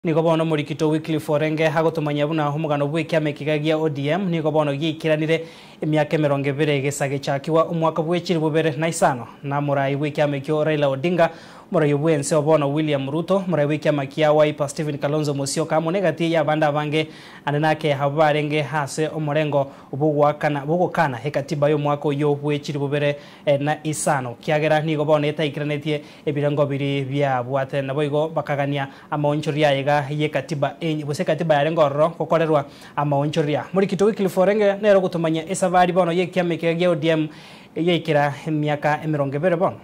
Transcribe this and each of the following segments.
Niko bono murikito Wycliffe Orenge hagotumanya buna umugano bw'ikiame kigagia ODM niko bono gikiranire emyaka 20 gisage chakiwa umwaka bw'ekiri bubere na isano na murai w'ikiame kyo Raila Odinga murai bwense obono William Ruto murai w'ikiame kya Wiper Stephen Kalonzo Musyoka monegati ya banda bange anenake habarenge hase omorengo ubugukana hekatiba yo mwaka yo bw'ekiri bubere na isano kiagera niko bono etaikiranetie ebirango biri bya bwate naboigo bakagania amaonchoria ye katiba bose katiba ya rengorro kokorerwa amaonchoria murikito Wycliffe Orenge nero gutumanya esabari bono ye kiame kya ODM yekira emyaka 20 bono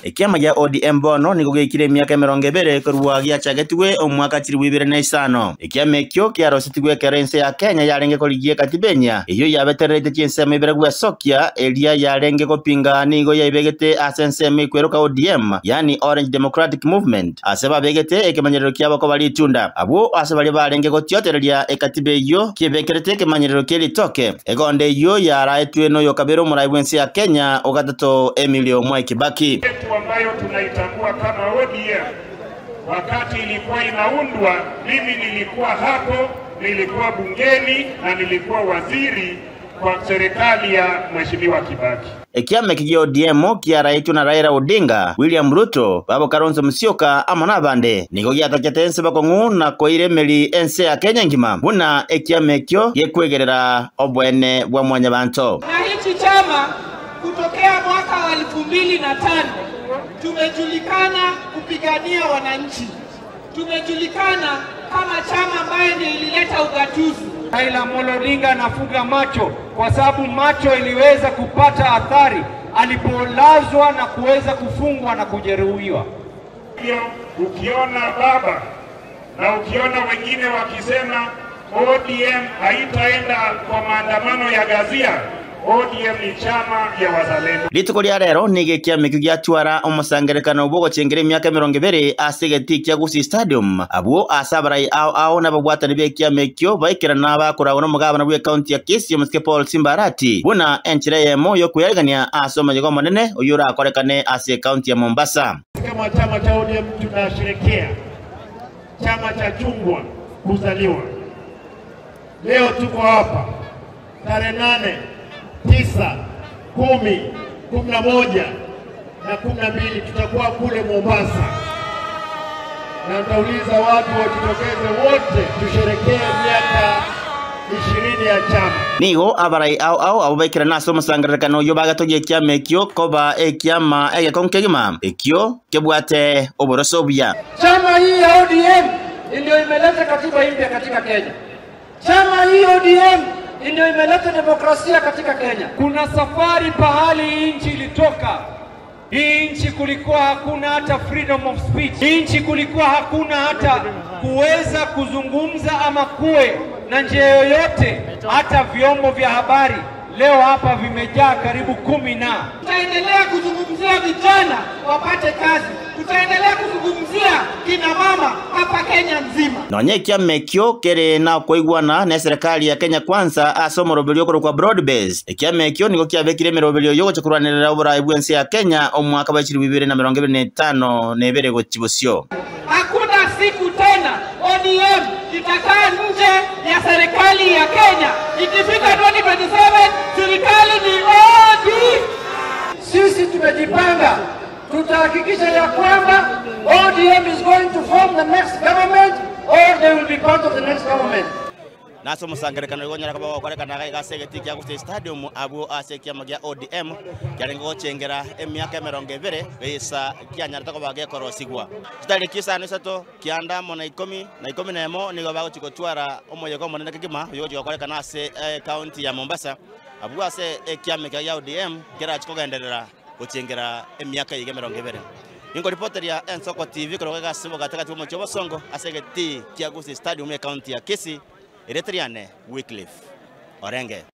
Ekiama gya ODM bono niko gikire emyaka 20 kurwa giachagetwe omwaka 2005 ekiama ekyo kiarositigwe kerense ya Kenya yarenge koligie katibenya iyo yabeterete chiensema ibere gwa Sokia elia yarenge kopinga nigo yaibegete asensema ikweroka ODM yani Orange Democratic Movement aseba begete ekemanyerero kyabo ko bali tunda abo asebali barenge gotyotereria ekatibe iyo kibekerete ekemanyerero keli toke egonde iyo yaraetwe no yokabero murai bwense ya Kenya ogatato Emilio Mwai Kibaki ambayo tunaitambua kama ODM. Wakati ilikuwa inaundwa, mimi nilikuwa hapo, nilikuwa bungeni na nilikuwa waziri kwa serikali ya Mheshimiwa Kibaki. Ekiame kya ODM kiaraitu na Raila Odinga, William Ruto, Babo Kalonzo Musyoka amona bande niko gyatachatense bakongu na koiremeli ense ya Kenya ngima buna ekiame kyo yekwegerera obwene bwa mwanya banto. Na hichi chama kutokea mwaka wa 2005 tumejulikana kupigania wananchi. Tumejulikana kama chama ambaye ndiyo ilileta ugatuzi. Raila Amolo Odinga anafunga macho kwa sababu macho iliweza kupata athari alipolazwa na kuweza kufungwa na kujeruhiwa. Ukiona baba na ukiona wengine wakisema ODM haitaenda kwa maandamano ya Gazia, ODM ni chama ya wazalendo. Lituko lya rero nige kiame kyatwara omusangerekano bwo chengere emyaka 20 asegeti kya Gusii Stadium abo asabarai ao na babwatani be kiame kyo baikirana bakora no mugabana bwe county ya Kisii Msike Paul Simbarati buna enchire yemo yo kuyarigania asoma jego manene uyura akorekane ase county ya Mombasa. Kama chama cha ODM tunasherekea chama cha chungwa kuzaliwa. Leo tuko hapa tarehe 8 9, 10, 11 na 12 tutakuwa kule Mombasa. Na nitauliza watu wajitokeze wote tusherekee miaka 20 ya chama. Nigo abarai ao abubekira naso musangerekano yo bagatoje kiame kyo koba ekiama egekonkegima ekyo kebwate oborosobya. Chama hii ya ODM ndio imeleta katiba mpya katika Kenya. Chama hii ODM ndio imeleta demokrasia katika Kenya. Kuna safari pahali nchi ilitoka. Hii nchi kulikuwa hakuna hata freedom of speech. Hii nchi kulikuwa hakuna hata kuweza kuzungumza ama kuwe na njia yoyote hata vyombo vya habari. Leo hapa vimejaa karibu 10 na. Tutaendelea kuzungumzia vijana wapate kazi. Tutaendelea kuzungumzia kina mama hapa Kenya nzima. Nonye kiame kyo kere na koigwana na serikali ya Kenya kwanza asomo robelio kwa broad base. Kiame kyo niko kiabekire merobelio yo chakuranira obura ibwense ya Kenya omwaka wa 2025 nebere go chibosyo. Hakuna siku tena ODM itakaa nje ya serikali ya Kenya. Ikifika 2027 serikali ni ODM. Sisi tumejipanga, tutahakikisha ya kwamba ODM is going to form the next government or they will be part of the next government. Naso musangerekano igonyera kaba bakorekana gasegeti kya Gusii Stadium abo asekiama gya ODM kyarengo chengera emyaka 20 besa kyanyarata ko bagekorosigwa tutarikisa nisato kianda mona 10 na 11 nigo bago chikotwara omoyego monene kigima yo gikorekana ase county ya Mombasa abo ase ekiama gya ODM kera chikogenderera kuchengera emyaka 20 Ingo reporter ya Ensoko TV koroga sibo gataka tumo chobosongo asegeti kya Gusii Stadium ya county ya Kisii Eretriane Wycliffe Orenge.